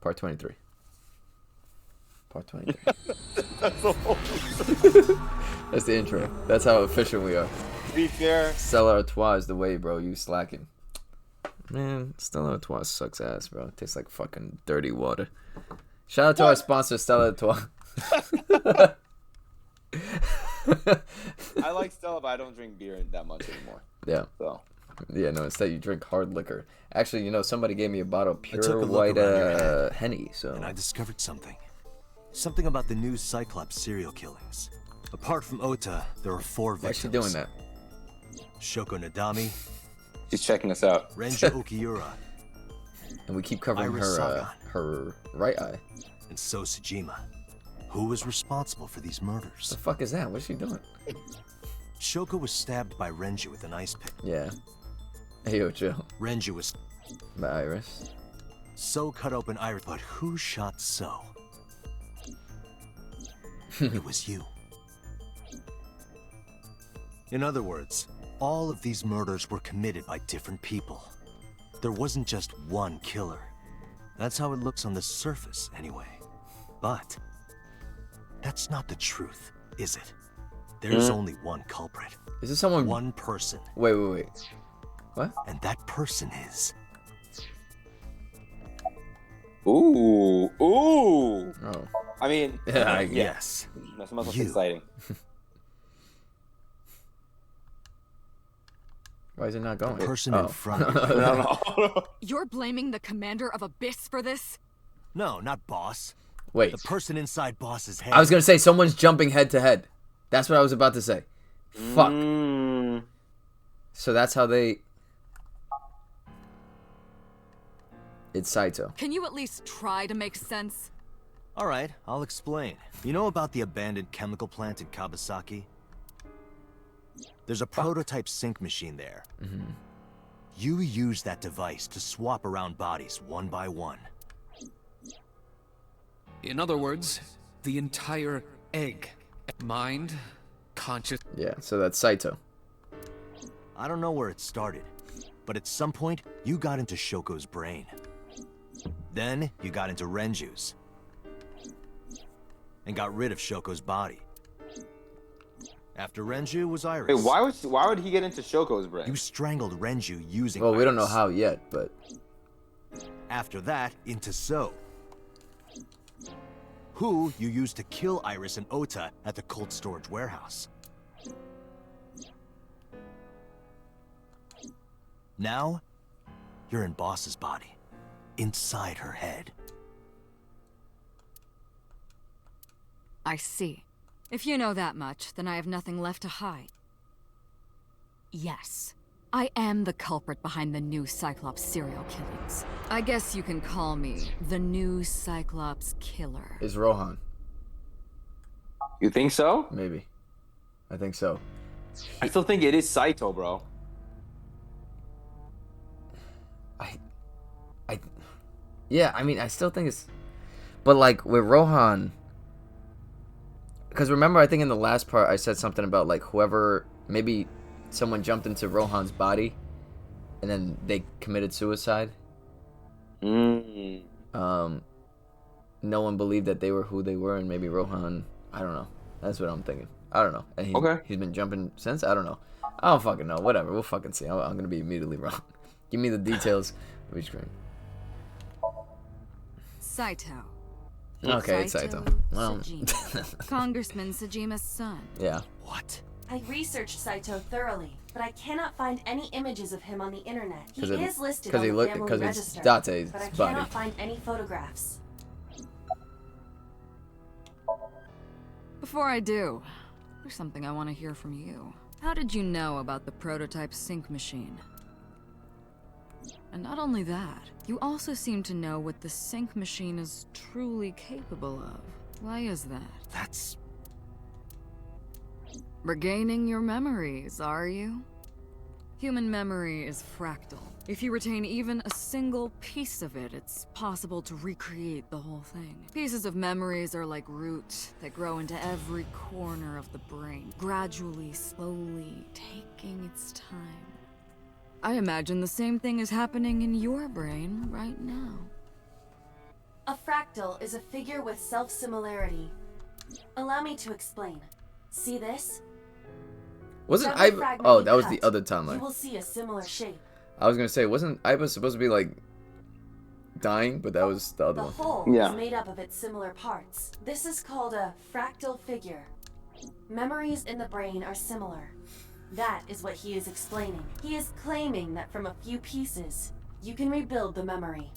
Part 23. Part 23. That's the whole. That's the intro. That's how efficient we are. To be fair, Stella Artois is the way, bro. You slacking. Man, Stella Artois sucks ass, bro. It tastes like fucking dirty water. Shout out to our sponsor, Stella Artois. I like Stella, but I don't drink beer that much anymore. Yeah. So. Yeah, no, instead you drink hard liquor. Actually, you know, somebody gave me a bottle of pure took a white look around your head, Henny, so... And I discovered something. Something about the new Cyclops serial killings. Apart from Ota, there are 4 Why is she victims. doing that? Shoko Nadami, She's checking us out. Renju Okiura, And we keep covering Iris Saga. her right eye. and So Sejima. Who was responsible for these murders? The fuck is that? What's she doing? Shoko was stabbed by Renju with an ice pick. Yeah. Hey, yo, chill. Renju was... My Iris. So cut open Iris, but who shot So? It was you. In other words, all of these murders were committed by different people. There wasn't just one killer. That's how it looks on the surface, anyway. But that's not the truth, is it? There's only one culprit. Is this someone... One person. Wait. What? And that person is... Ooh. Oh. I mean, Yeah, Yes. That's much You. exciting. Why is it not going? The person in front of you. No. You're blaming the commander of Abyss for this? No, not boss. Wait. The person inside boss's head. I was gonna say someone's jumping head to head. That's what I was about to say. Fuck. So that's how they... It's Saito. Can you at least try to make sense? All right, I'll explain. You know about the abandoned chemical plant in Kawasaki? There's a prototype sync machine there. You use that device to swap around bodies one by one. In other words, the entire egg. Mind, conscious. Yeah, so that's Saito. I don't know where it started, but at some point, you got into Shoko's brain. Then, you got into Renju's. And got rid of Shoko's body. After Renju was Iris. Wait, why would he get into Shoko's brain? You strangled Renju using Well, we don't know Iris. how yet, but... After that, into So. Who you used to kill Iris and Ota at the cold storage warehouse. Now, you're in Boss's body. Inside her head. I see. If you know that much, then I have nothing left to hide. Yes, I am the culprit behind the new Cyclops serial killings. I guess you can call me the new Cyclops killer. Is Rohan. You think so? Maybe. I think so. I still think it is Saito, bro. Yeah, I mean, I still think it's... But, like, with Rohan... Because remember, I think in the last part, I said something about, like, whoever... Maybe someone jumped into Rohan's body, and then they committed suicide. No one believed that they were who they were, and maybe Rohan... I don't know. That's what I'm thinking. I don't know. And he's been jumping since? I don't know. I don't fucking know. Whatever. We'll fucking see. I'm going to be immediately wrong. Give me the details of each screen. Saito. Okay, it's Saito. Well, Sejima. Congressman Sejima's son. yeah. What? I researched Saito thoroughly, but I cannot find any images of him on the internet. He 'Cause it- is listed 'cause on he the look- family 'cause it's register, Date's but I body. cannot find any photographs. Before I do, there's something I want to hear from you. How did you know about the prototype sync machine? And not only that, you also seem to know what the sync machine is truly capable of. Why is that? That's... Regaining your memories, are you? Human memory is fractal. If you retain even a single piece of it, it's possible to recreate the whole thing. Pieces of memories are like roots that grow into every corner of the brain, gradually, slowly, taking its time. I imagine the same thing is happening in your brain right now. A fractal is a figure with self-similarity. Allow me to explain. See this? Wasn't Every I? fragment Oh, you that was the cut, other You timeline. will see a similar shape. I was gonna say, wasn't I was supposed to be like dying, but that was the other The one. whole Yeah. is made up of its similar parts. This is called a fractal figure. Memories in the brain are similar. That is what he is explaining. He is claiming that from a few pieces, you can rebuild the memory.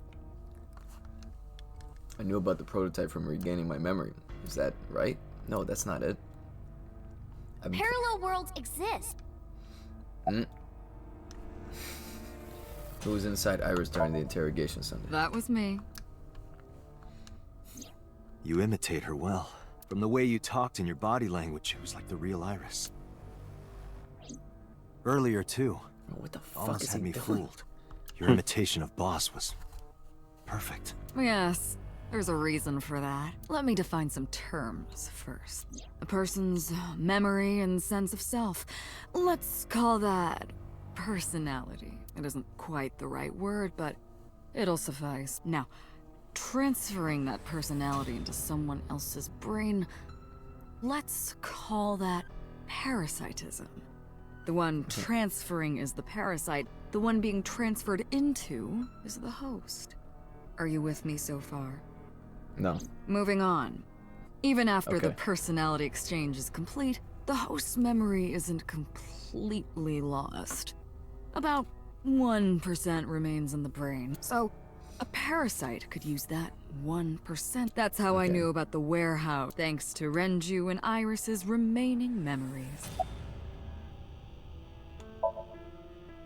I knew about the prototype from regaining my memory. Is that right? No, that's not it. Parallel worlds exist. Who was inside Iris during the interrogation Sunday? That was me. You imitate her well. From the way you talked and your body language, it was like the real Iris. Earlier, too. Oh, what the fuck Almost is had he me doing? fooled. Your imitation of Boss was perfect. Yes, there's a reason for that. Let me define some terms first. A person's memory and sense of self. Let's call that personality. It isn't quite the right word, but it'll suffice. Now, transferring that personality into someone else's brain, let's call that parasitism. The one transferring is the parasite. The one being transferred into is the host. Are you with me so far? No. Moving on. Even after the Okay. personality exchange is complete, the host's memory isn't completely lost. About 1% remains in the brain. So, a parasite could use that 1%. That's how I Okay. knew about the warehouse, thanks to Renju and Iris's remaining memories.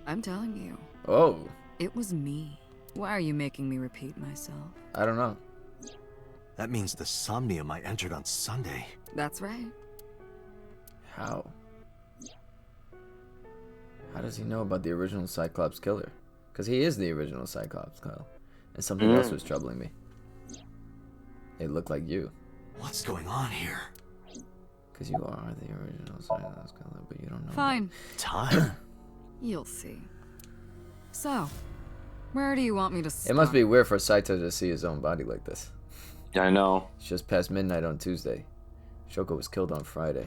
I'm telling you, Oh, it was me. Why are you making me repeat myself? I don't know. That means the Somnium I entered on Sunday. That's right. How? How does he know about the original Cyclops killer? Because he is the original Cyclops, Kyle. And something else was troubling me. It looked like you. What's going on here? Because you are the original Cyclops killer, but you don't know. Fine. Time? You'll see. So, where do you want me to start? It must be weird for Saito to see his own body like this. I know. It's just past midnight on Tuesday. Shoko was killed on Friday.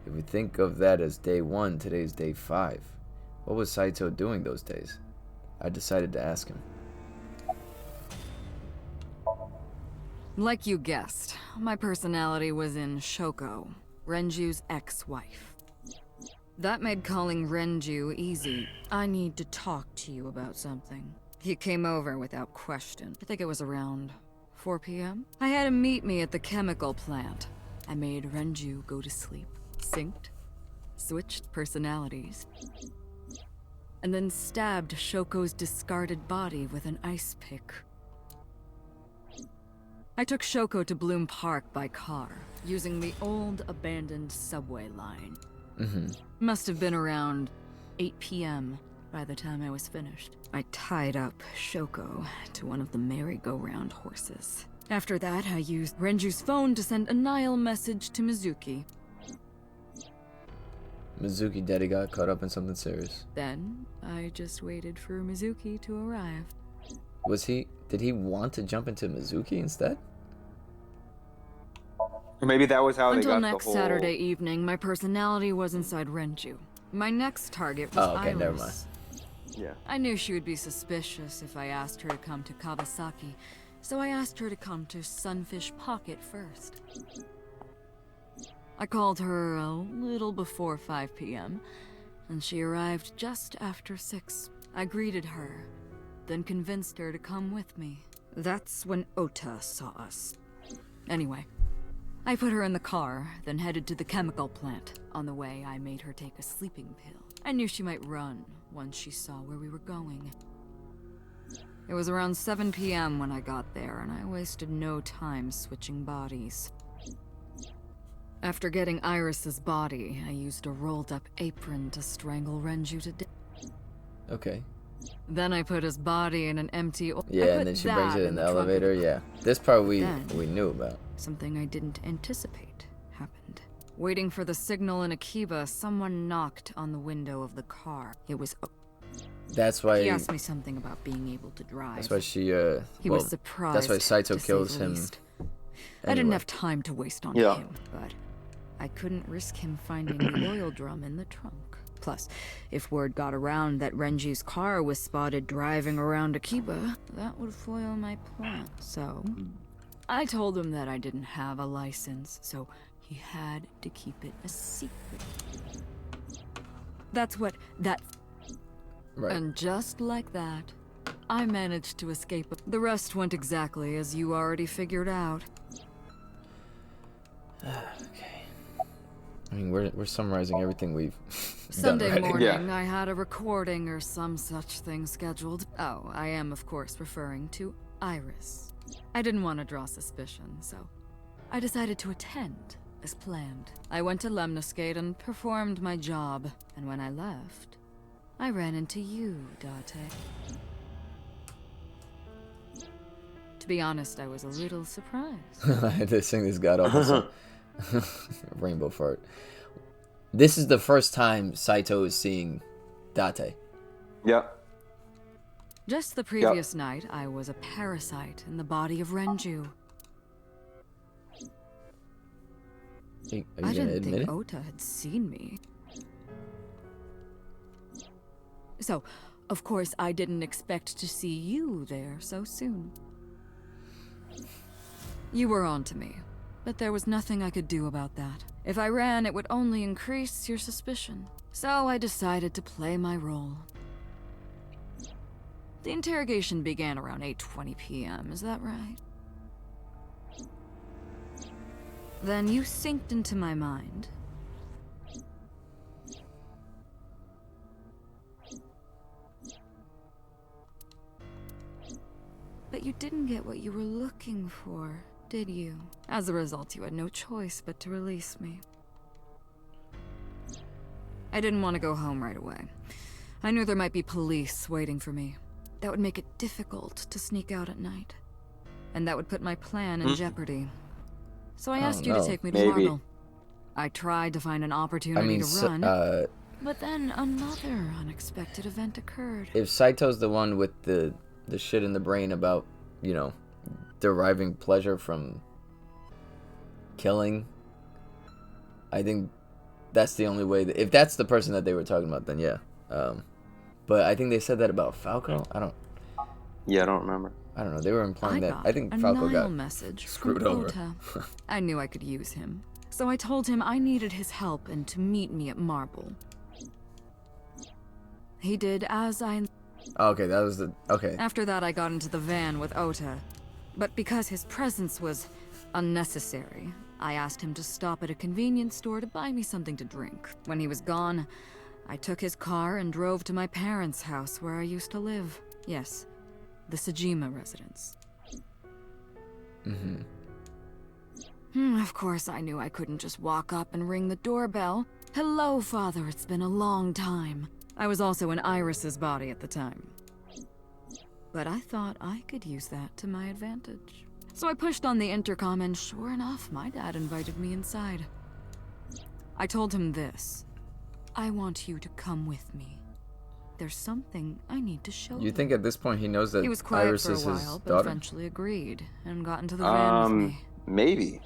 If we think of that as day 1, today's day 5. What was Saito doing those days? I decided to ask him. Like you guessed, my personality was in Shoko, Renju's ex-wife. That made calling Renju easy. I need to talk to you about something. He came over without question. I think it was around 4 p.m. I had him meet me at the chemical plant. I made Renju go to sleep, synced, switched personalities, and then stabbed Shoko's discarded body with an ice pick. I took Shoko to Bloom Park by car, using the old abandoned subway line. Must have been around 8 p.m. by the time I was finished. I tied up Shoko to one of the merry-go-round horses. After that, I used Renju's phone to send a Nile message to Mizuki. Mizuki Daddy got caught up in something serious. Then, I just waited for Mizuki to arrive. Did he want to jump into Mizuki instead? Or maybe that was how they Until got next the whole... Saturday evening, my personality was inside Renju. My next target was Oh, okay, Iris. never mind. Yeah. I knew she would be suspicious if I asked her to come to Kawasaki, so I asked her to come to Sunfish Pocket first. I called her a little before 5 p.m., and she arrived just after 6. I greeted her, then convinced her to come with me. That's when Ota saw us. Anyway, I put her in the car, then headed to the chemical plant. On the way, I made her take a sleeping pill. I knew she might run once she saw where we were going. It was around 7 p.m. when I got there, and I wasted no time switching bodies. After getting Iris's body, I used a rolled-up apron to strangle Renju to death. Okay. Then I put his body in an empty... Yeah, and then she brings it in the elevator. Yeah. This part we knew about. Something I didn't anticipate happened. Waiting for the signal in Akiba, someone knocked on the window of the car. It was... That's why. He asked me something about being able to drive. That's why she. He was surprised. That's why Saito to say kills the him. least. I didn't have time to waste on Yeah. him, but I couldn't risk him finding the oil drum in the trunk. Plus, if word got around that Renji's car was spotted driving around Akiba, that would foil my plan. So, I told him that I didn't have a license, so he had to keep it a secret. That's what that... Right. And just like that, I managed to escape. The rest went exactly as you already figured out. Okay. I mean, we're summarizing everything we've Sunday done already. morning, I had a recording or some such thing scheduled. Oh, I am, of course, referring to Iris. I didn't want to draw suspicion, so I decided to attend, as planned. I went to Lemniscate and performed my job, and when I left, I ran into you, Date. To be honest, I was a little surprised. I had to sing this god off. Rainbow fart. This is the first time Saito is seeing Date. Yep. Just the previous night, I was a parasite in the body of Renju. Are you I gonna didn't admit think it? Ota had seen me. So, of course, I didn't expect to see you there so soon. You were on to me, but there was nothing I could do about that. If I ran, it would only increase your suspicion. So I decided to play my role. The interrogation began around 8:20 p.m., is that right? Then you synced into my mind. But you didn't get what you were looking for, did you? As a result, you had no choice but to release me. I didn't want to go home right away. I knew there might be police waiting for me. That would make it difficult to sneak out at night. And that would put my plan in jeopardy. So I asked you to take me to Maybe. Marble. I tried to find an opportunity to run, but then another unexpected event occurred. if Saito's the one with the shit in the brain about, deriving pleasure from killing, I think that's the only way. If that's the person that they were talking about, then yeah. But I think they said that about Falco. I don't remember. know. They were implying that. got I think a Falco Nile got message screwed from over. Ota. I knew I could use him. So I told him I needed his help and to meet me at Marble. He did as I... Oh, okay, that was the... Okay. After that, I got into the van with Ota. But because his presence was unnecessary, I asked him to stop at a convenience store to buy me something to drink. When he was gone, I took his car and drove to my parents' house where I used to live. Yes, the Sajima residence. Of course, I knew I couldn't just walk up and ring the doorbell. Hello, Father, it's been a long time. I was also in Iris's body at the time. But I thought I could use that to my advantage. So I pushed on the intercom and sure enough, my dad invited me inside. I told him this. I want you to come with me. There's something I need to show you. You think at this point he knows that He was quiet Iris for a is while, his but daughter? eventually agreed and got into the van with me. Maybe.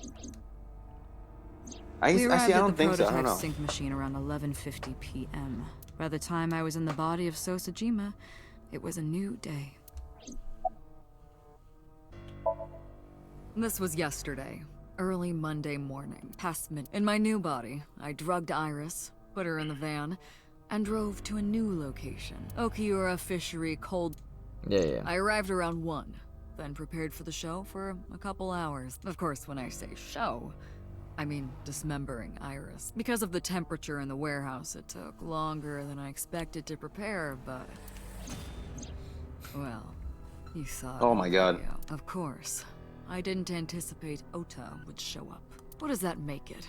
We arrived I at don't the think so. I prototype don't know. sync machine around 11:50 p.m. By the time I was in the body of Sosajima, it was a new day. This was yesterday, early Monday morning, past midnight. In my new body, I drugged Iris, put her in the van, and drove to a new location, Okiura Fishery Cold. Yeah. I arrived around 1, then prepared for the show for a couple hours. Of course, when I say show, I mean dismembering Iris. Because of the temperature in the warehouse, it took longer than I expected to prepare, but... well, you saw it Oh in my the God. video. Of course. I didn't anticipate Ota would show up. What does that make it?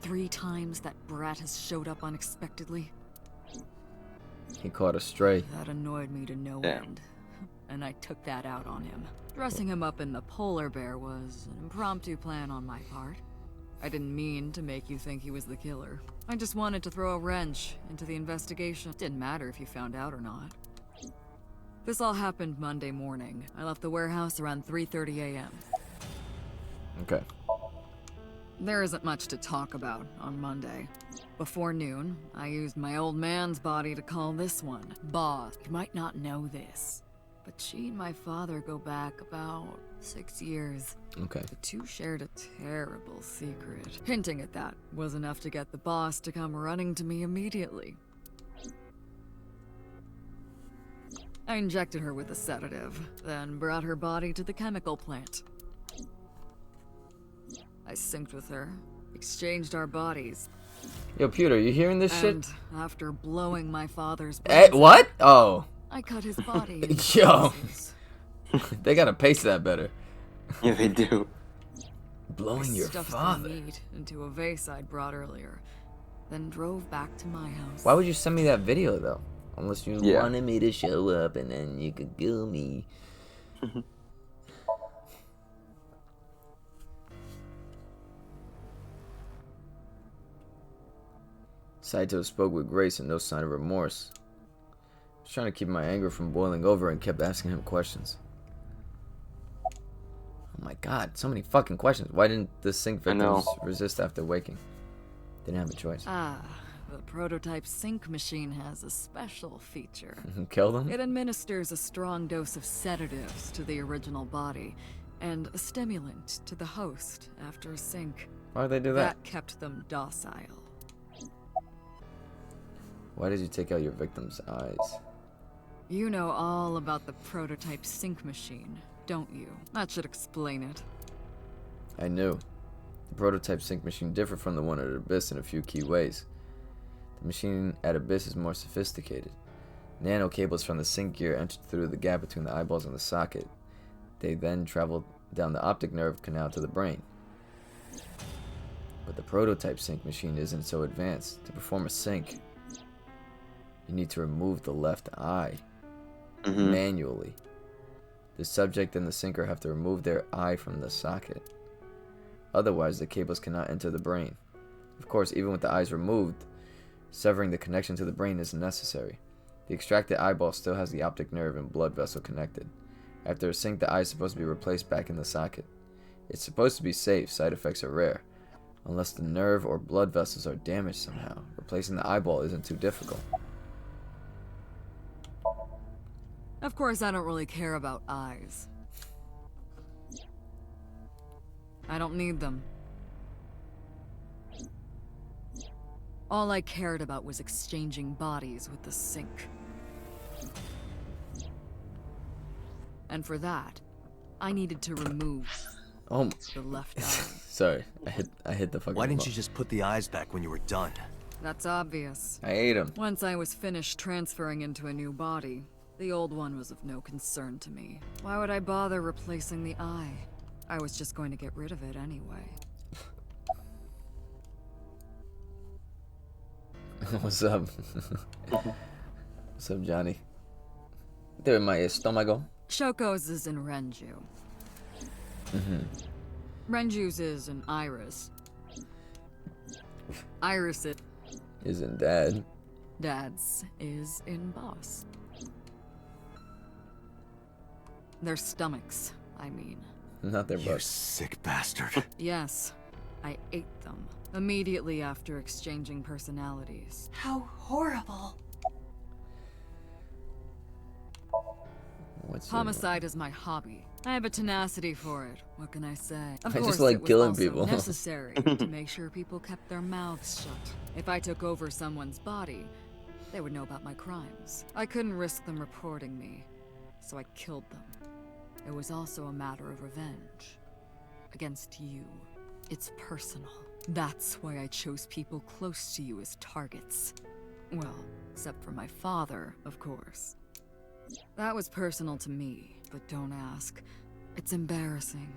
3 times that brat has showed up unexpectedly? He caught a stray. That annoyed me to no Damn. end. And I took that out on him. Dressing him up in the polar bear was an impromptu plan on my part. I didn't mean to make you think he was the killer. I just wanted to throw a wrench into the investigation. Didn't matter if you found out or not. This all happened Monday morning. I left the warehouse around 3:30 a.m. Okay. There isn't much to talk about on Monday. Before noon, I used my old man's body to call this one Broth. You might not know this, but she and my father go back about 6 years. Okay. The two shared a terrible secret. Hinting at that was enough to get the boss to come running to me immediately. I injected her with a sedative, then brought her body to the chemical plant. I synced with her, exchanged our bodies, Yo, Peter, you hearing this and shit? after blowing my father's Eh, brains what? Oh. I cut his body into Yo. pieces. They gotta pace that better. Yeah, they do. Blowing your Stuffed the father. meat into a vase I'd brought earlier, then drove back to my house. Why would you send me that video, though? Unless you Yeah. wanted me to show up and then you could kill me. Saito spoke with grace and no sign of remorse. I was trying to keep my anger from boiling over and kept asking him questions. Oh my god, so many fucking questions. Why didn't the sink I know. victims resist after waking? Didn't have a choice. The prototype sync machine has a special feature. Kill them? It administers a strong dose of sedatives to the original body, and a stimulant to the host after a sync. Why would they do that? That kept them docile. Why did you take out your victim's eyes? You know all about the prototype sync machine, don't you? That should explain it. I knew. The prototype sync machine differed from the one at Abyss in a few key ways. The machine at Abyss is more sophisticated. Nano cables from the sync gear entered through the gap between the eyeballs and the socket. They then traveled down the optic nerve canal to the brain. But the prototype sync machine isn't so advanced. To perform a sync, you need to remove the left eye manually. The subject and the syncer have to remove their eye from the socket. Otherwise, the cables cannot enter the brain. Of course, even with the eyes removed, severing the connection to the brain is necessary. The extracted eyeball still has the optic nerve and blood vessel connected. After a sync, the eye is supposed to be replaced back in the socket. It's supposed to be safe, side effects are rare. Unless the nerve or blood vessels are damaged somehow, replacing the eyeball isn't too difficult. Of course, I don't really care about eyes. I don't need them. All I cared about was exchanging bodies with the sync. And for that, I needed to remove Oh, the left eye. sorry, I hit the fucking. Why didn't remote. you just put the eyes back when you were done? That's obvious. I ate him. Once I was finished transferring into a new body, the old one was of no concern to me. Why would I bother replacing the eye? I was just going to get rid of it anyway. What's up? What's up, Johnny? There in my estomago. Shoko's is in Renju. Renju's is in Iris. Iris' Isn't Dad? Dad's is in Boss. Their stomachs, I mean. Not their You butts. sick bastard. Yes, I ate them. Immediately after exchanging personalities. How horrible. What's your- Homicide is my hobby. I have a tenacity for it. What can I say? Of I course, just like it was killing also people. necessary to make sure people kept their mouths shut. If I took over someone's body, they would know about my crimes. I couldn't risk them reporting me, so I killed them. It was also a matter of revenge. Against you. It's personal. That's why I chose people close to you as targets. Well, except for my father, of course. That was personal to me, but don't ask. It's embarrassing.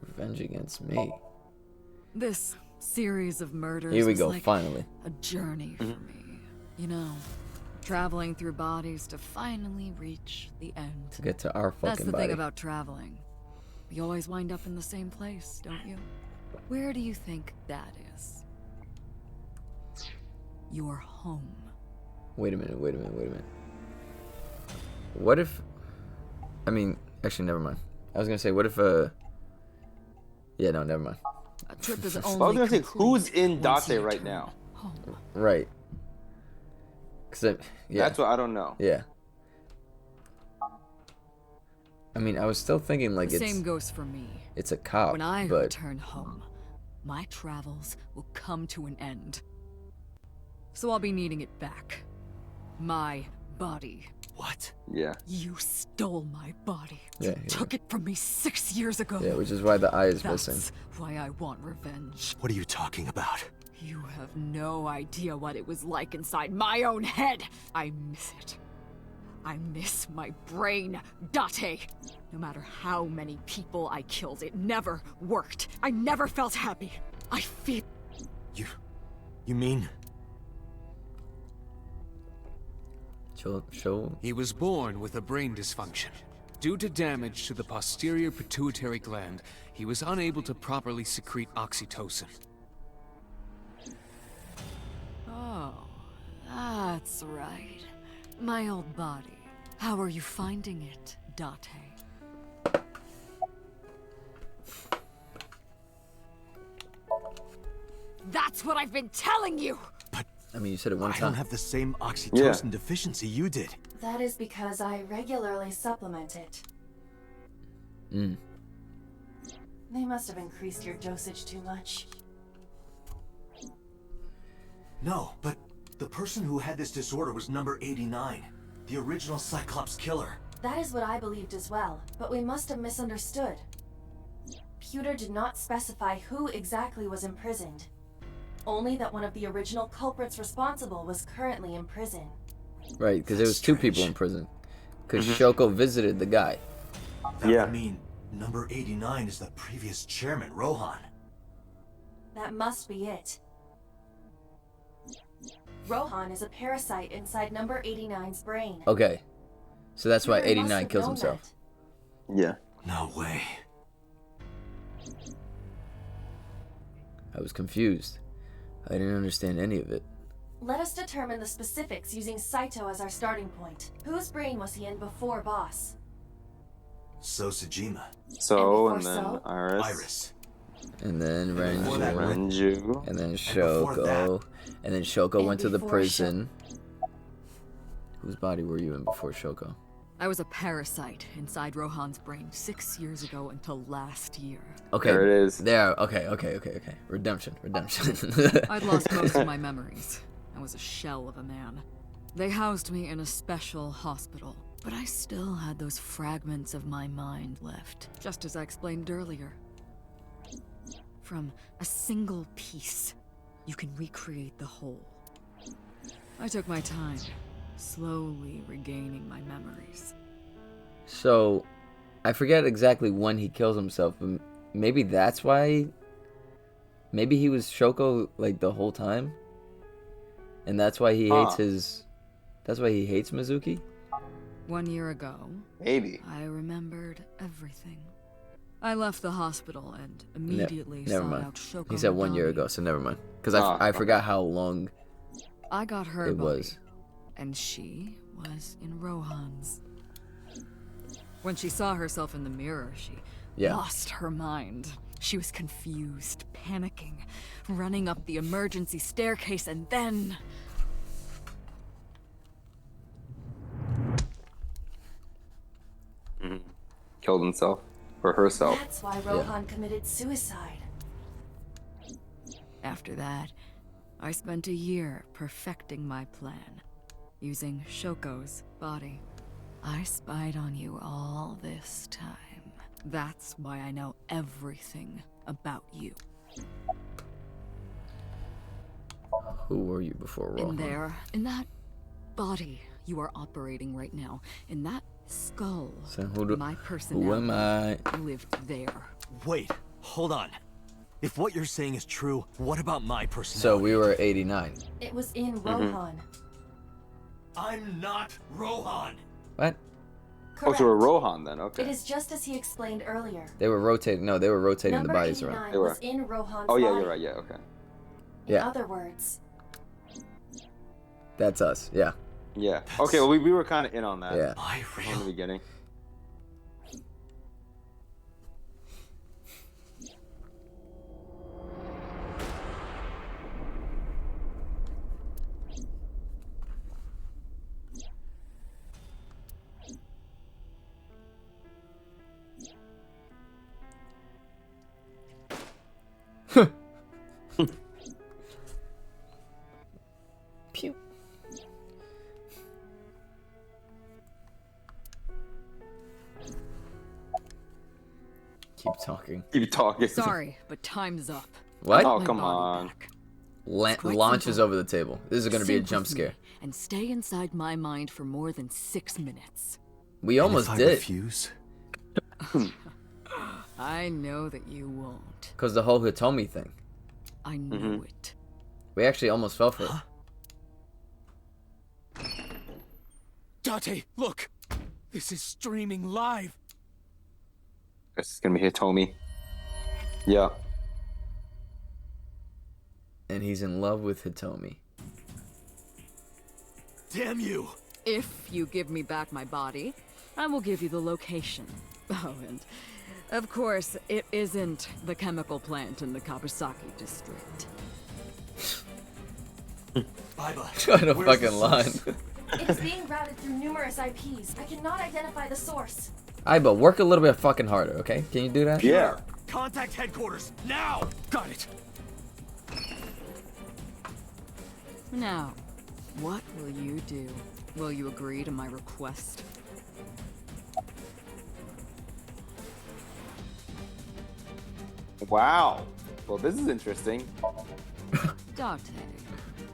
Revenge against me. This series of murders Here we was go, like finally. a journey for me. You know, traveling through bodies to finally reach the end. To get to our That's fucking the body. thing about traveling. We always wind up in the same place, don't you? Where do you think that is? Your home. Wait a minute. What if... I mean, actually, never mind. I was gonna say, what if, yeah, no, never mind. A trip is I was only gonna say, complete who's in once Date you right return now? home. Right. Cause yeah. That's what I don't know. Yeah. I mean, I was still thinking like The same goes for me. it's a cop, When I but return home, my travels will come to an end. So I'll be needing it back. My body. What? Yeah. You stole my body. Yeah, You took it from me 6 years ago. yeah, which is why the eye is That's missing. why I want revenge. What are you talking about? You have no idea what it was like inside my own head. I miss it. I miss my brain, Date. No matter how many people I killed, it never worked. I never felt happy. I feel... You mean? Show. He was born with a brain dysfunction. Due to damage to the posterior pituitary gland, he was unable to properly secrete oxytocin. Oh, that's right. My old body. How are you finding it, Date? That's what I've been telling you! I mean, you said it one I time. don't have the same oxytocin deficiency you did. That is because I regularly supplement it. Mm. They must have increased your dosage too much. No, but the person who had this disorder was number 89. The original Cyclops killer. That is what I believed as well, but we must have misunderstood. Pewter did not specify who exactly was imprisoned. Only that one of the original culprits responsible was currently in prison. Right, because there was two people in Strange. prison. Because Shoko visited the guy. That Yeah. would mean number 89 is the previous chairman, Rohan. That must be it. Rohan is a parasite inside number 89's brain. Okay. So that's why Pewter must 89 have kills known himself. that. Yeah. No way. I was confused. I didn't understand any of it. Let us determine the specifics using Saito as our starting point. Whose brain was he in before Boss? So Sejima. So, And and then before So? Iris. Iris. And then before that, Renju. Renju. And then before Shoko. And then Shoko And went to the before prison. Whose body were you in before Shoko? I was a parasite inside Rohan's brain 6 years ago until last year. Okay. There it is. There. Okay. Redemption. I'd lost most of my memories. I was a shell of a man. They housed me in a special hospital, but I still had those fragments of my mind left, just as I explained earlier. From a single piece, you can recreate the whole. I took my time, slowly regaining my memories. So, I forget exactly when he kills himself, but maybe that's why. Maybe he was Shoko like the whole time, and that's why he hates his. That's why he hates Mizuki. 1 year ago, Maybe. I remembered everything. I left the hospital and immediately Never sought mind. out Shoko. He said 1 year Nagami. ago, so never mind. Because Ah, I okay. forgot how long I got her it body, was. and she was in Rohan's. When she saw herself in the mirror, she Yeah. lost her mind. She was confused, panicking, running up the emergency staircase, and then... Killed himself. Or herself. That's why Rohan committed suicide. After that, I spent a year perfecting my plan, using Shoko's body. I spied on you all this time. That's why I know everything about you. Who were you before Rohan? In there, in that body you are operating right now, in that skull, So my who personality am I? lived there. Wait, hold on. If what you're saying is true, what about my So personality? we were 89. It was in Rohan. I'm not Rohan. What? Oh, so we're Rohan then. It Okay. is just as he explained earlier. They were rotating. No, they were rotating Number the bodies 89 around. They were. was in Rohan's Oh yeah, body. you're right. Yeah. Okay. In Yeah. other words, That's us. Yeah. Yeah. Okay. Well, we were kind of in on that. Yeah. My From the real. beginning. Pew. Keep talking. Keep talking. Sorry, but time's up. What? Oh, My come body on. back. La- quite launches simple. over the table. This is gonna be a Sync jump with me scare. and stay inside my mind for more than 6 minutes. We And almost if I did. refuse? I know that you won't. Cause the whole Hitomi thing. I know it. We actually almost fell for it. Date, look! This is streaming live! This is gonna be Hitomi. Yeah. And he's in love with Hitomi. Damn you! If you give me back my body, I will give you the location. Oh, and of course, it isn't the chemical plant in the Kabasaki district. Aiba, Trying to where's the fucking line. source? it is being routed through numerous IPs. I cannot identify the source. Aiba, work a little bit fucking harder, okay? Can you do that? Yeah. Contact headquarters, now! Got it! Now, what will you do? Will you agree to my request? Wow. Well, this is interesting. Date,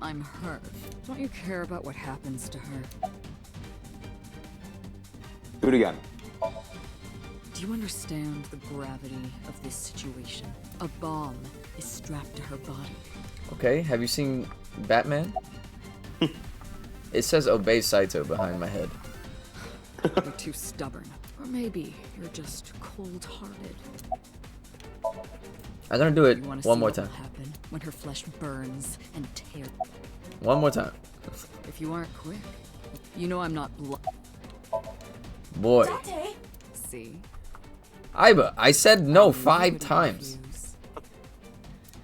I'm hurt. Don't you care about what happens to her? Do it again. Do you understand the gravity of this situation? A bomb is strapped to her body. Okay, have you seen Batman? It says obey Saito behind my head. You're too stubborn. Or maybe you're just cold-hearted. I'm gonna do it You want to one see more what will time. happen when her flesh burns and tears. One more time. If you aren't quick, you know I'm not Boy. Date, See? Aiba, I said no You 5 would times. refuse.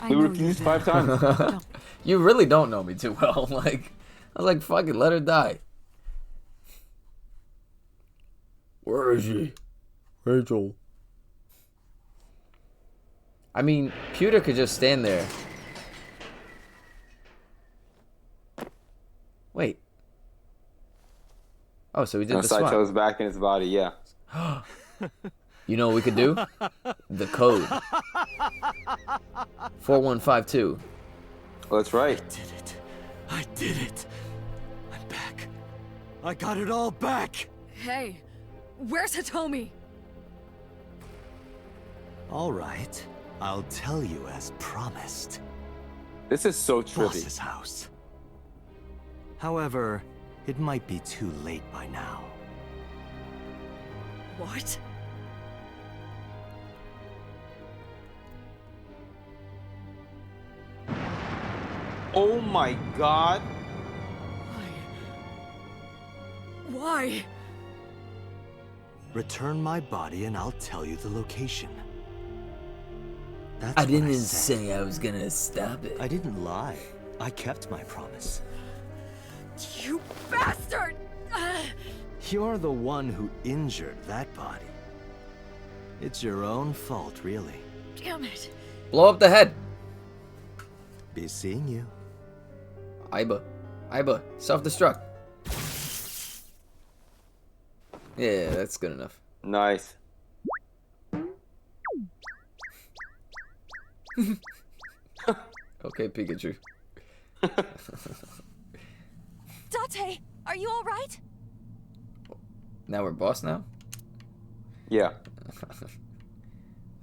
I We know you refused do. 5 times. You really don't know me too well. Like, I was like, fuck it, let her die. Where is she? Rachel. I mean, Pewter could just stand there. Wait. Oh, so we did No, the Saito's swap. back in his body. Yeah. You know what we could do? The code. 4152. Well, that's right. Did it. I did it. I'm back. I got it all back! Hey, where's Hitomi? All right. I'll tell you as promised. This is so trippy. Boss's house. However, it might be too late by now. What? Oh my god. Why? Return my body and I'll tell you the location. That's I what didn't said. say I was gonna stop it. I didn't lie. I kept my promise. You bastard! You're the one who injured that body. It's your own fault, really. Damn it. Blow up the head. Be seeing you. Aiba. Aiba. Self-destruct. Yeah, that's good enough. Nice. Okay, Pikachu. Date, are you all right? Now we're boss now? Yeah.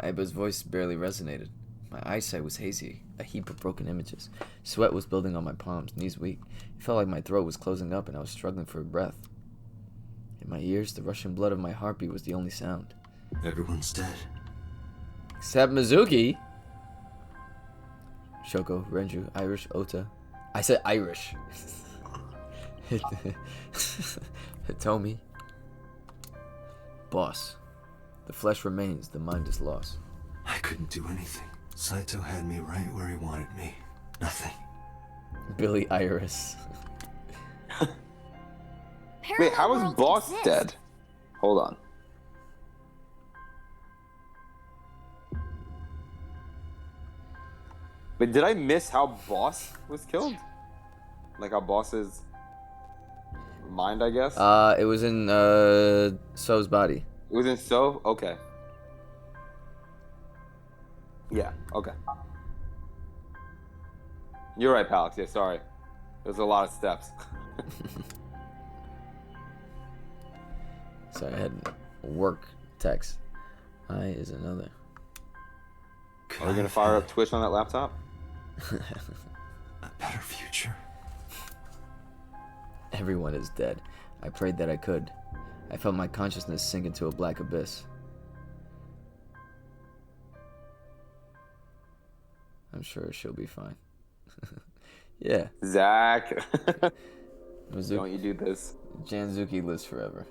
Aiba's voice barely resonated. My eyesight was hazy, a heap of broken images. Sweat was building on my palms, knees weak. It felt like my throat was closing up and I was struggling for breath. In my ears, the rushing blood of my heartbeat was the only sound. Everyone's dead. Except Mizuki. Shoko, Renju, Irish, Ota. I said Irish. Hitomi. Boss. The flesh remains, the mind is lost. I couldn't do anything. Saito had me right where he wanted me. Nothing. Billy Iris. Wait, how is Parallel Boss worlds dead? Hold on. Wait, did I miss how Boss was killed? Like how Boss's mind, I guess? It was in So's body. It was in So? Okay. Yeah, okay. You're right, Palix. Yeah, sorry. There's a lot of steps. So I had work text. I is another. Are we gonna fire up Twitch on that laptop? A better future. Everyone is dead. I prayed that I could. I felt my consciousness sink into a black abyss. I'm sure she'll be fine. Yeah. Zach. Mizuki, Don't you do this. Janzuki lives forever.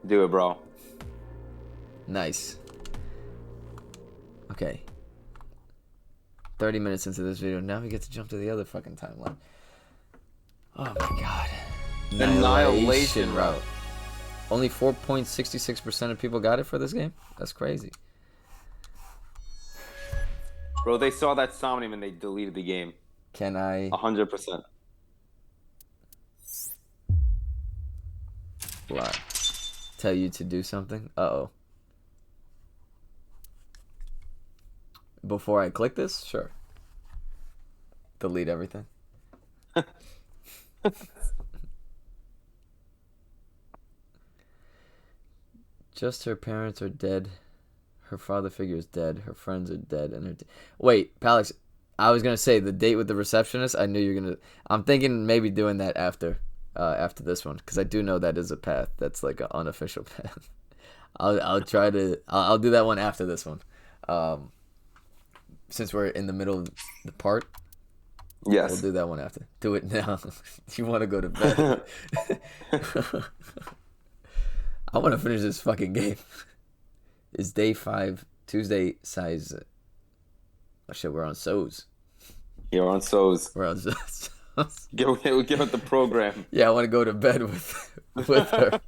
Do it, bro. Nice. Okay. 30 minutes into this video, now we get to jump to the other fucking timeline. Oh my god. Annihilation route. Only 4.66% of people got it for this game? That's crazy. Bro, they saw that Somnium and they deleted the game. Can I 100%. lie? Tell you to do something? Uh-oh. Before I click this? Sure. Delete everything. Just her parents are dead. Her father figure is dead. Her friends are dead. And her... Wait, Palix, I was going to say the date with the receptionist. I knew you were going to... I'm thinking maybe doing that after this one. Because I do know that is a path. That's like an unofficial path. I'll try to... I'll do that one after this one. Since we're in the middle of the part. Yes. We'll do that one after. Do it now. You want to go to bed. I want to finish this fucking game. It's day 5, Tuesday size. Oh shit, we're on So's. You're on So's. We're on So's. Give it the program. Yeah, I want to go to bed with her.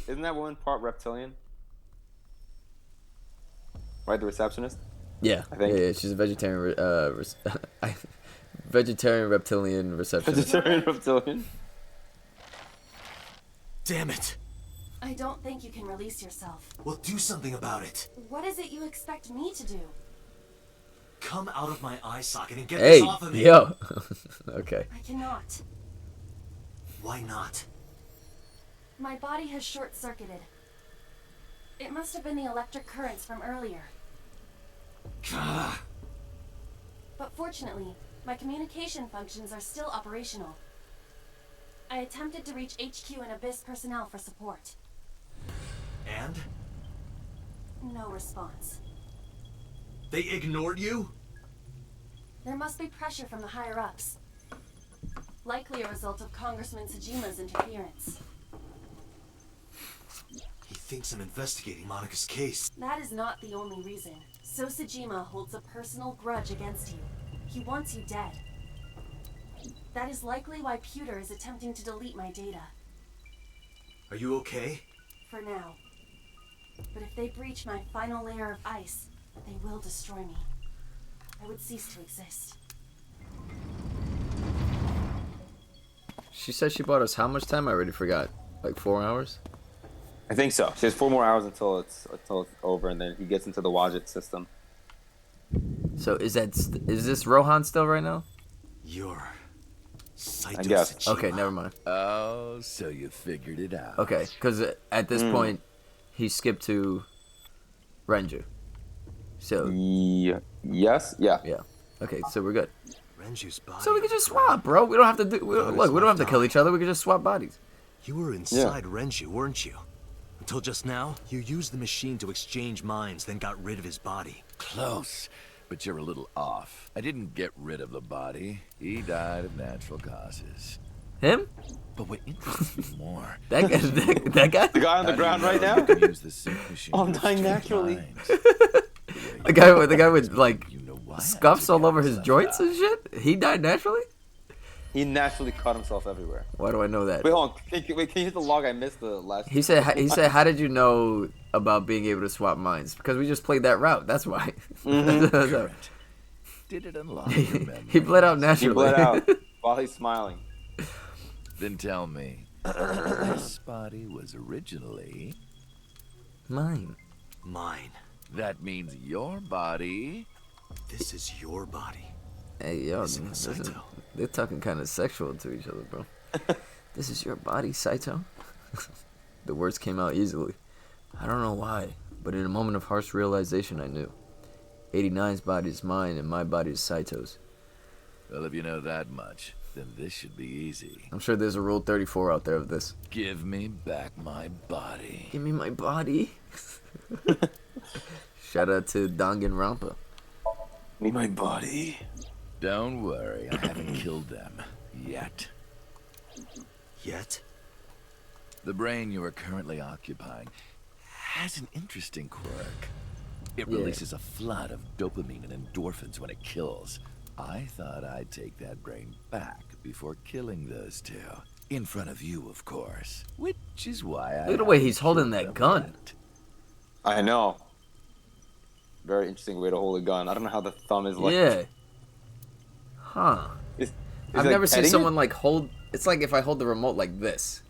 Isn't that woman part reptilian? Right, the receptionist? Yeah, I think. yeah, she's a vegetarian. Vegetarian reptilian receptionist. Vegetarian reptilian? Damn it! I don't think you can release yourself. Well, do something about it. What is it you expect me to do? Come out of my eye socket and get Hey, this off of me. yo. Okay. I cannot. Why not? My body has short-circuited. It must have been the electric currents from earlier. Gah. But fortunately, my communication functions are still operational. I attempted to reach HQ and Abyss personnel for support. And? No response. They ignored you? There must be pressure from the higher-ups. Likely a result of Congressman Tsujima's interference. He thinks I'm investigating Monika's case. That is not the only reason. So Tsujima holds a personal grudge against you. He wants you dead. That is likely why Pewter is attempting to delete my data. Are you okay? For now. But if they breach my final layer of ice, they will destroy me. I would cease to exist. She said she bought us how much time? I already forgot. Like 4 hours? I think so. She has 4 more hours until it's over, and then he gets into the Wadjet system. So is this Rohan still right now? You're... Saito I guess. Tsuchima. Okay, never mind. Oh, so you figured it out. Okay, because at this point, he skipped to Renju. So, Yes? Yeah. yeah. Okay, so we're good. Renju's body. So we could just swap, bro. We don't have to do. Look, we don't have to kill each other. We could just swap bodies. You were inside Renju, weren't you? Until just now, you used the machine to exchange minds, then got rid of his body. Close, but you're a little off. I didn't get rid of the body. He died of natural causes. Him? But what interests me more... That guy? That guy? The guy on the ground right now? You can use the sync machine I'm to dying exchange naturally. minds. The guy with like You know why I scuffs all took over his myself joints out. and shit. He died naturally. He naturally cut himself everywhere. Why do I know that? Wait, hold on. Can you hit the log? I missed the last. He said, how did you know about being able to swap minds? Because we just played that route. That's why. Correct. Did it unlock your memory? He bled out He naturally. bled out while he's smiling. Then tell me, this body was originally... Mine. Mine. That means your body... This is your body. Hey, yo, Missing the Saito. they're talking kind of sexual to each other, bro. This is your body, Saito. The words came out easily. I don't know why, but in a moment of harsh realization, I knew. 89's body is mine, and my body is Saito's. Well, if you know that much, then this should be easy. I'm sure there's a Rule 34 out there of this. Give me back my body. Give me my body. Shout out to Danganronpa. Need my body. Don't worry, I haven't killed them. Yet. Yet? The brain you are currently occupying has an interesting quirk. It Yeah. releases a flood of dopamine and endorphins when it kills. I thought I'd take that brain back before killing those two. In front of you, of course. Which is why I... Look at the way haven't he's holding killed that them gun. yet. I know. Very interesting way to hold a gun. I don't know how the thumb is like. Yeah. Huh. Is I've it, like, never seen petting someone it? like hold. It's like if I hold the remote like this.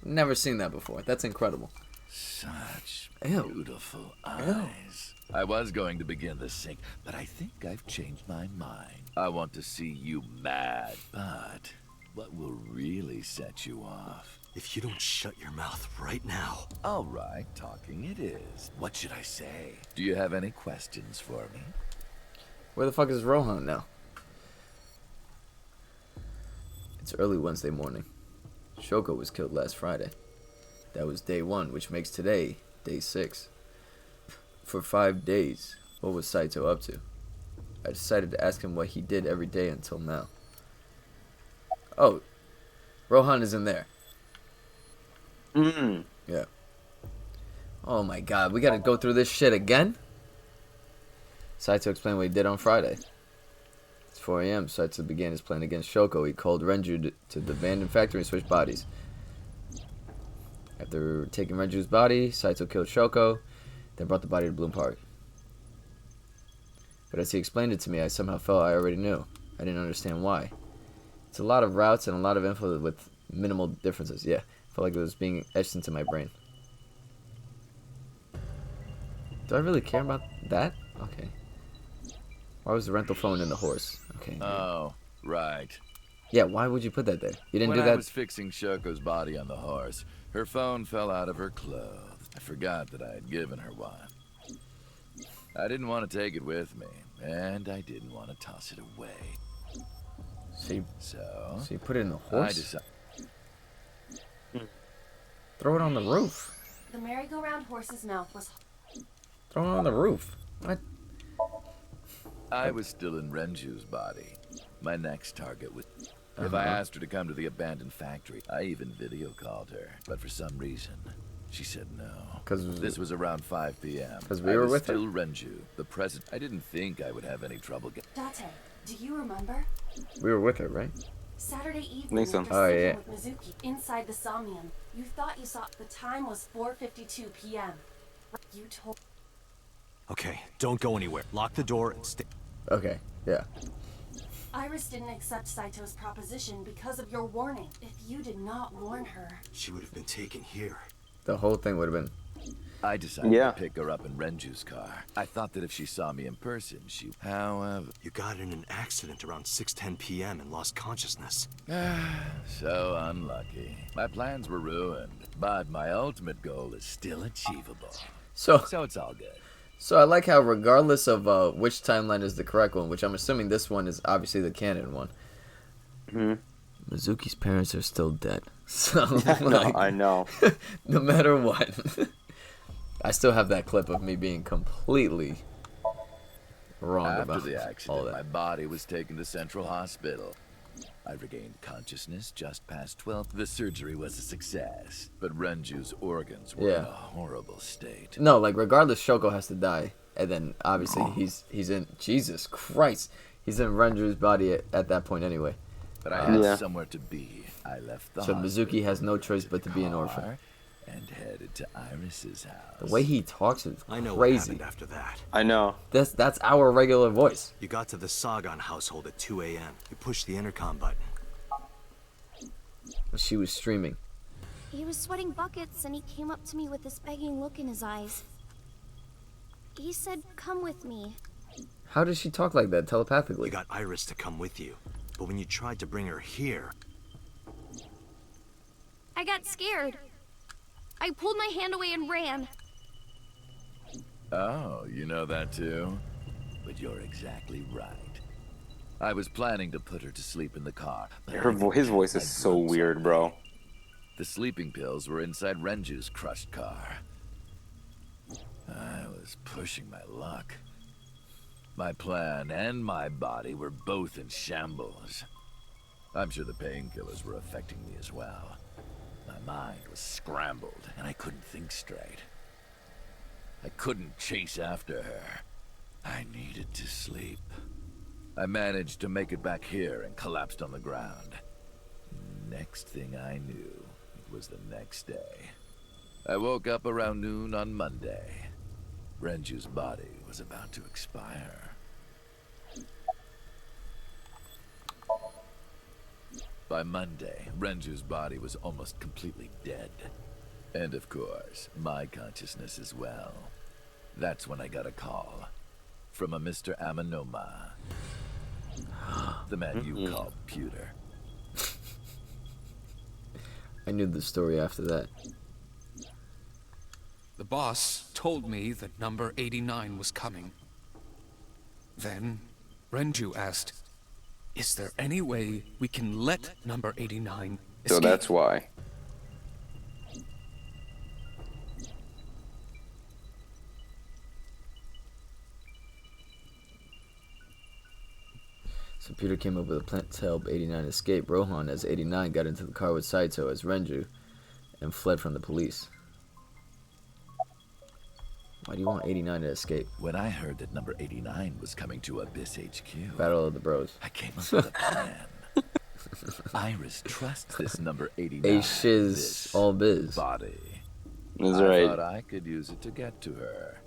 Never seen that before. That's incredible. Such Ew. beautiful eyes. I was going to begin the sync, but I think I've changed my mind. I want to see you mad, but what will really set you off? If you don't shut your mouth right now. All right, talking it is. What should I say? Do you have any questions for me? Where the fuck is Rohan now? It's early Wednesday morning. Shoko was killed last Friday. That was day 1, which makes today day 6. For 5 days, what was Saito up to? I decided to ask him what he did every day until now. Oh, Rohan is in there. Mm. Yeah. Oh my god, we gotta go through this shit again? Saito explained what he did on Friday. It's 4 a.m. Saito began his plan against Shoko. He called Renju to the abandoned factory and switched bodies. After taking Renju's body, Saito killed Shoko, then brought the body to Bloom Park. But as he explained it to me, I somehow felt I already knew. I didn't understand why. It's a lot of routes and a lot of info with minimal differences. Yeah, felt like it was being etched into my brain. Do I really care about that? Okay. Why was the rental phone in the horse? Okay. Oh, right. Yeah, why would you put that there? You didn't When do I that? was fixing Shoko's body on the horse, her phone fell out of her clothes. I forgot that I had given her one. I didn't want to take it with me, and I didn't want to toss it away. So So you put it in the I horse? decided. Throw it on the roof. The merry-go-round horse's mouth was Throw it on the roof. What? I was still in Renju's body. My next target was... If I Uh-huh. asked her to come to the abandoned factory, I even video called her. But for some reason, she said no. 'Cause- this was around 5 p.m. 'Cause we I were was with her? still Renju, the president. I didn't think I would have any trouble getting... Date. Do you remember? We were with her, right? Saturday evening so. after Oh, sitting yeah. with Mizuki inside the Somnium, you thought you saw the time was 4:52 p.m. You told Okay, don't go anywhere. Lock the door and stay. Okay, yeah. Iris didn't accept Saito's proposition because of your warning. If you did not warn her, She would have been taken here. The whole thing would have been... I decided Yeah. to pick her up in Renju's car. I thought that if she saw me in person, she... However... You got in an accident around 6:10 p.m. and lost consciousness. So unlucky. My plans were ruined, but my ultimate goal is still achievable. So So it's all good. So I like how regardless of which timeline is the correct one, which I'm assuming this one is obviously the canon one, Mizuki's parents are still dead. So like, I know. no matter what, I still have that clip of me being completely wrong After about the all accident, that. my body was taken to Central Hospital. I regained consciousness just past 12. The surgery was a success, but Renju's organs were in a horrible state. No, like regardless, Shoko has to die, and then obviously he's in Jesus Christ, he's in Renju's body at that point anyway. But I had somewhere to be. I left the So hospital, Mizuki has no choice to but the to be an car, orphan. and headed to Iris's house. The way he talks is I know what crazy. happened after that. I know. That's our regular voice. You got to the Sagan household at 2 a.m. You pushed the intercom button. She was streaming. He was sweating buckets and he came up to me with this begging look in his eyes. He said, "Come with me." How does she talk like that telepathically? You got Iris to come with you, but when you tried to bring her here... I got scared. I pulled my hand away and ran. Oh, you know that too? But you're exactly right. I was planning to put her to sleep in the car. But His voice is so weird, bro. The sleeping pills were inside Renju's crushed car. I was pushing my luck. My plan and my body were both in shambles. I'm sure the painkillers were affecting me as well. My mind was scrambled, and I couldn't think straight. I couldn't chase after her. I needed to sleep. I managed to make it back here and collapsed on the ground. Next thing I knew, it was the next day. I woke up around noon on Monday. Renju's body was about to expire. By Monday, Renju's body was almost completely dead. And of course, my consciousness as well. That's when I got a call from a Mr. Amanoma. The man you call Pewter. I knew the story after that. The boss told me that number 89 was coming. Then, Renju asked, "Is there any way we can let number 89 escape?" So that's why. So Peter came up with a plan to help 89 escape. Rohan, as 89, got into the car with Saito as Renju and fled from the police. Why do you want 89 to escape? When I heard that number 89 was coming to Abyss HQ, Battle of the Bros. I came up with a plan. Iris trusts this number 89. A shiz, this all biz. body. That's I right. thought I could use it to get to her.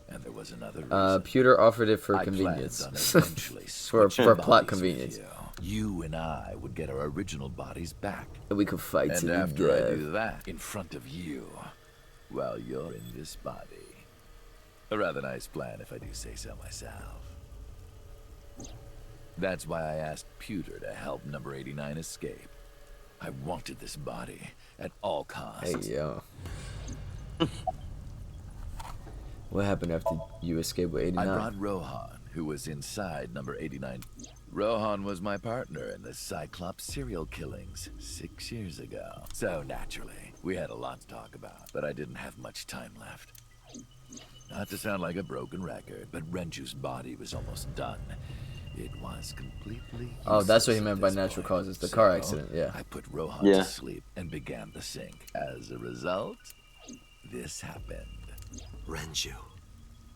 And there was another reason. Pewter offered it for I convenience. planned on eventually for switching plot bodies with convenience. You and I would get our original bodies back. And we could fight And to the after I death. do that, in front of you, while you're in this body. A rather nice plan if I do say so myself. That's why I asked Pewter to help number 89 escape. I wanted this body at all costs. Hey, yo. What happened after you escaped with 89? I brought Rohan, who was inside number 89. Rohan was my partner in the Cyclops serial killings 6 years ago. So naturally, we had a lot to talk about, but I didn't have much time left. Not to sound like a broken record, but Renju's body was almost done. It was completely Oh, that's what he useless meant at by this natural point. causes. The car So, accident, yeah. I put Rohan Yeah. to sleep and began the sync. As a result, this happened. Renju.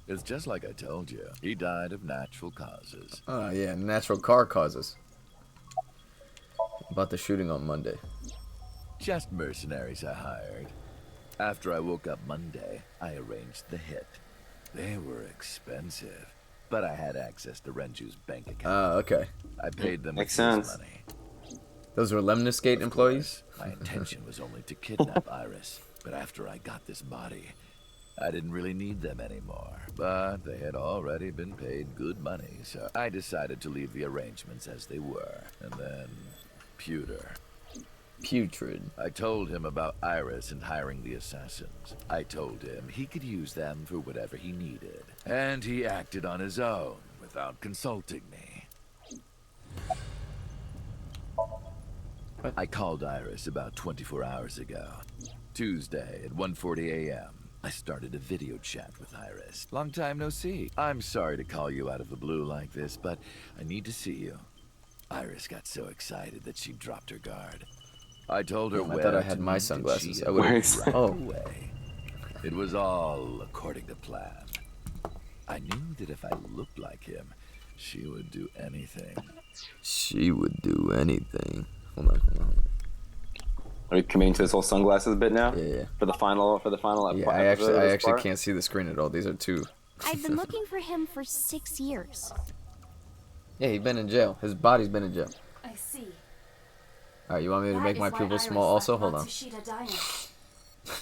It's just like I told you. He died of natural causes. Oh, yeah, natural car causes. About the shooting on Monday. Just mercenaries I hired. After I woke up Monday, I arranged the hit. They were expensive, but I had access to Renju's bank account. Ah, okay. I paid them Makes with his sense. money. Those were Lemniscate Of employees? course, my intention was only to kidnap Iris, but after I got this body, I didn't really need them anymore. But they had already been paid good money, so I decided to leave the arrangements as they were. And then, Pewter. Putrid. I told him about Iris and hiring the assassins. I told him he could use them for whatever he needed. And he acted on his own without consulting me. What? I called Iris about 24 hours ago. Tuesday at 1:40 a.m. I started a video chat with Iris. Long time no see. I'm sorry to call you out of the blue like this, but I need to see you. Iris got so excited that she dropped her guard. I told her I where thought I had to my meet, sunglasses. and I she would've- agreed right Oh. away. It was all according to plan. I knew that if I looked like him, she would do anything. She would do anything. Hold on. Are we committing to this whole sunglasses bit now? Yeah. For the final Yeah, episode I of this actually part? can't see the screen at all. These are two. I've been looking for him for 6 years. Yeah, he's been in jail. His body's been in jail. I see. All right, you want me to That make is my why pupils Iris small also? left Hold on. Matsushita Diner.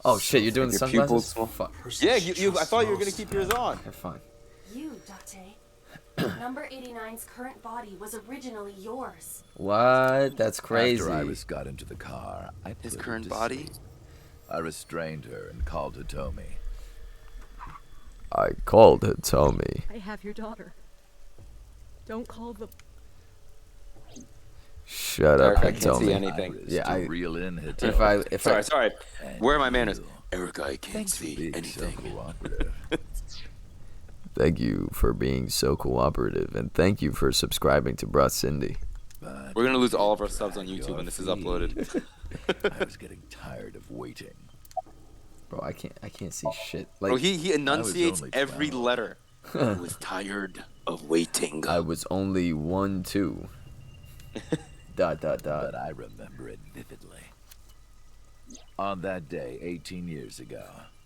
Oh shit, you're doing the Make your pupils sunglasses? small. Fuck. Yeah, I thought you were gonna keep yours on. Okay, fine. You, Date. Number 89's current body was originally yours. What? That's crazy. After Iris got into the car, I put His her current to body? sleep. I restrained her and called Hitomi. I called Hitomi. I have your daughter. Don't call the... Shut up, Eric, I can't see Hitomi. anything. Iris Yeah, to I- reel in Hitomi. If I Sorry. Where are my manners? Eric, I can't Thanks for see being anything. so cooperative. Thank you for being so cooperative, and thank you for subscribing to Broth Cindy. But We're gonna lose all of our subs on your YouTube when this is feed. uploaded. I was getting tired of waiting. Bro, I can't see shit. Bro, Like he enunciates only every 12. letter. I was tired of waiting. I was only 1-2. ... But I remember it vividly. On that day, 18 years ago,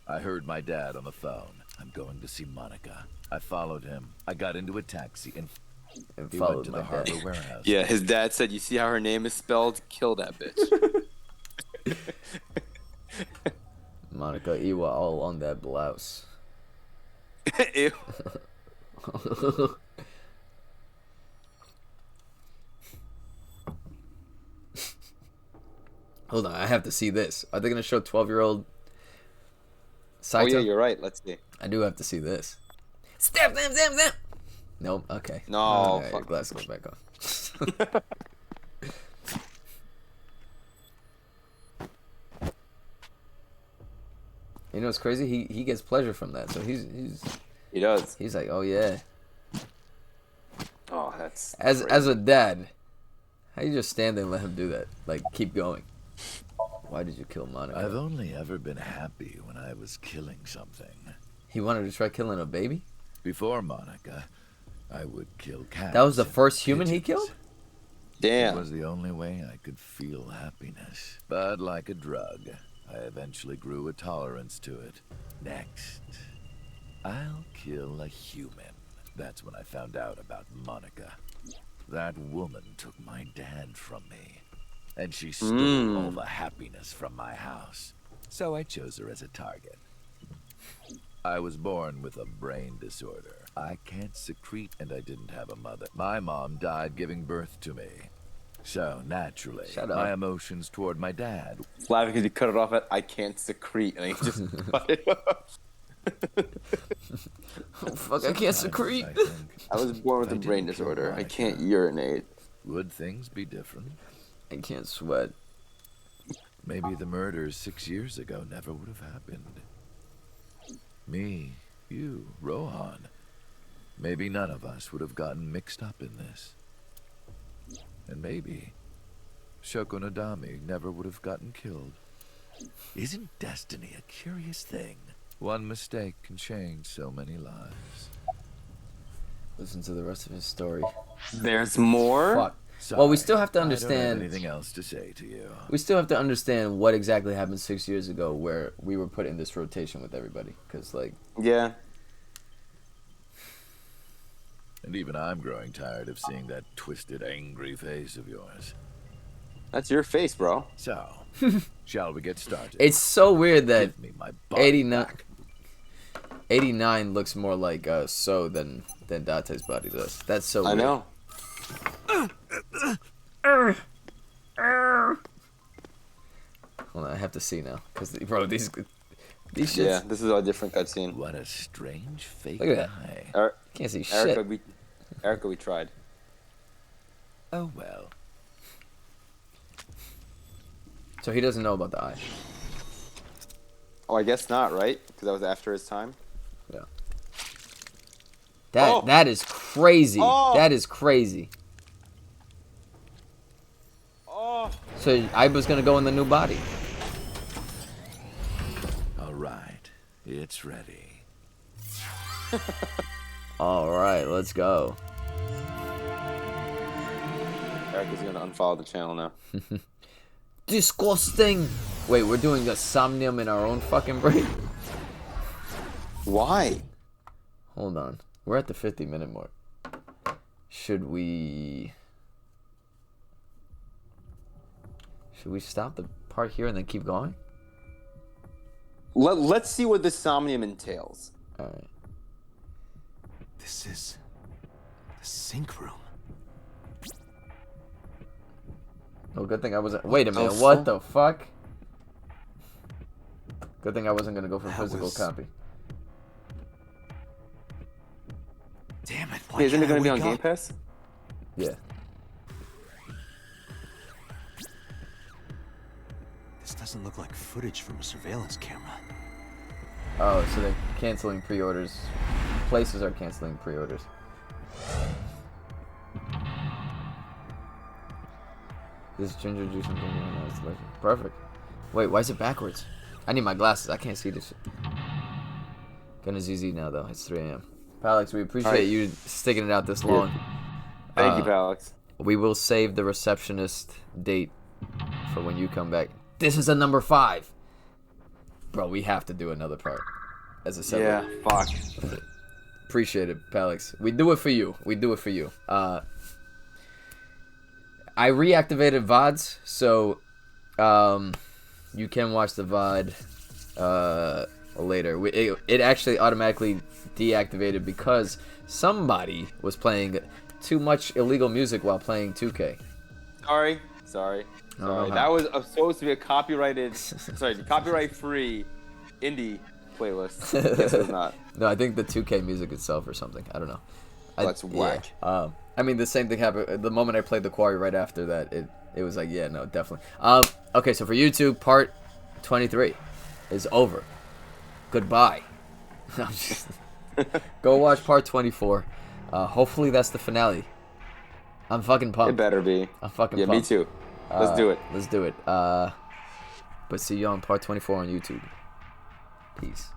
I heard my dad on the phone. I'm going to see Monica. I followed him. I got into a taxi and And he went followed to my the harbor dad. warehouse. Yeah, his dad said, "You see how her name is spelled? Kill that bitch." Monica Iwa all on that blouse. Ew. Hold on, I have to see this. Are they gonna show 12-year-old Saito? Oh yeah, you're right. Let's see. I do have to see this. Stamp, stamp, stamp, stamp. Nope. Okay. No, Alright, fuck. glasses go back on. You know what's crazy? He gets pleasure from that. So he's He does. he's like, oh yeah. Oh, that's As a dad, how you just stand there and let him do that? Like, keep going. Why did you kill Monica? I've only ever been happy when I was killing something. He wanted to try killing a baby? Before Monica, I would kill cats. That was the and first human he pigeons. killed? It damn. was the only way I could feel happiness. But like a drug, I eventually grew a tolerance to it. Next, I'll kill a human. That's when I found out about Monica. That woman took my dad from me. And she stole all the happiness from my house. So I chose her as a target. I was born with a brain disorder. I can't secrete, and I didn't have a mother. My mom died giving birth to me. So, naturally, Shut up. my emotions toward my dad. It's laughing because you cut it off at "I can't secrete" and he just cut it off. Oh, fuck, I can't Sometimes secrete. I think, I was born with If I a brain didn't kill disorder. I Monica, can't urinate. would things be different? I can't sweat. Maybe the murders 6 years ago never would have happened. Me, you, Rohan. Maybe none of us would have gotten mixed up in this. And maybe Shoko Nadami never would have gotten killed. Isn't destiny a curious thing? One mistake can change so many lives. Listen to the rest of his story. There's more. Fuck. Well, we Sorry, still have to I don't understand. have anything else to say to you. We still have to understand what exactly happened 6 years ago, where we were put in this rotation with everybody. Cause like, Yeah. And even I'm growing tired of seeing that twisted, angry face of yours. That's your face, bro. So, shall we get started? it's so weird that Give me my body 89 back. 89 looks more like So than Date's body does. That's so I weird. know. Hold on, I have to see now. Because, bro, these shits... Yeah, this is a different cutscene. What a strange fake Look at eye. Can't see Erica, shit. Erica, we tried. Oh well. So he doesn't know about the eye. Oh, I guess not, right? Because that was after his time. Yeah. That is crazy. Oh. That is crazy. Oh. So Aiba's gonna go in the new body. All right, it's ready. All right, let's go. Erica's gonna unfollow the channel now. Disgusting. Wait, we're doing the Somnium in our own fucking brain? Why? Hold on. We're at the 50-minute mark. Should we stop the part here and then keep going? Let's see what this Somnium entails. All right. This is the sink room. Oh, good thing I wasn't. Wait a minute. the What fuck? the fuck? Good thing I wasn't gonna go for That physical was- copy. Damn it! Why Hey, isn't it can't I gonna be on wake Game up? Pass? Yeah. This doesn't look like footage from a surveillance camera. Oh, so they're canceling pre-orders. Places are canceling pre-orders. This ginger juice and ginger ale is delicious. Perfect. Wait, why is it backwards? I need my glasses. I can't see this shit. Gonna ZZ now though. It's 3 a.m. Palix, we appreciate Alright. you sticking it out this long. Thank you, Alex. We will save the receptionist date for when you come back. This is a number 5. Bro, we have to do another part as a separate. Yeah, fuck. Appreciate it, Palix. We do it for you. We do it for you. I reactivated VODs, so you can watch the VOD later. It actually automatically deactivated because somebody was playing too much illegal music while playing 2K. Sorry. how. That was supposed to be a copyrighted, copyright-free indie playlist. Guess it's not. No, I think the 2K music itself or something. I don't know. That's whack. Yeah. I mean, the same thing happened the moment I played the Quarry. Right after that, it was like, yeah, no, definitely. Okay, so for YouTube, part 23 is over. Goodbye. Go watch part 24. Hopefully that's the finale. I'm fucking pumped. It better be. I'm fucking Yeah, pumped. me too. Let's do it. Let's do it. But see you on part 24 on YouTube. Peace.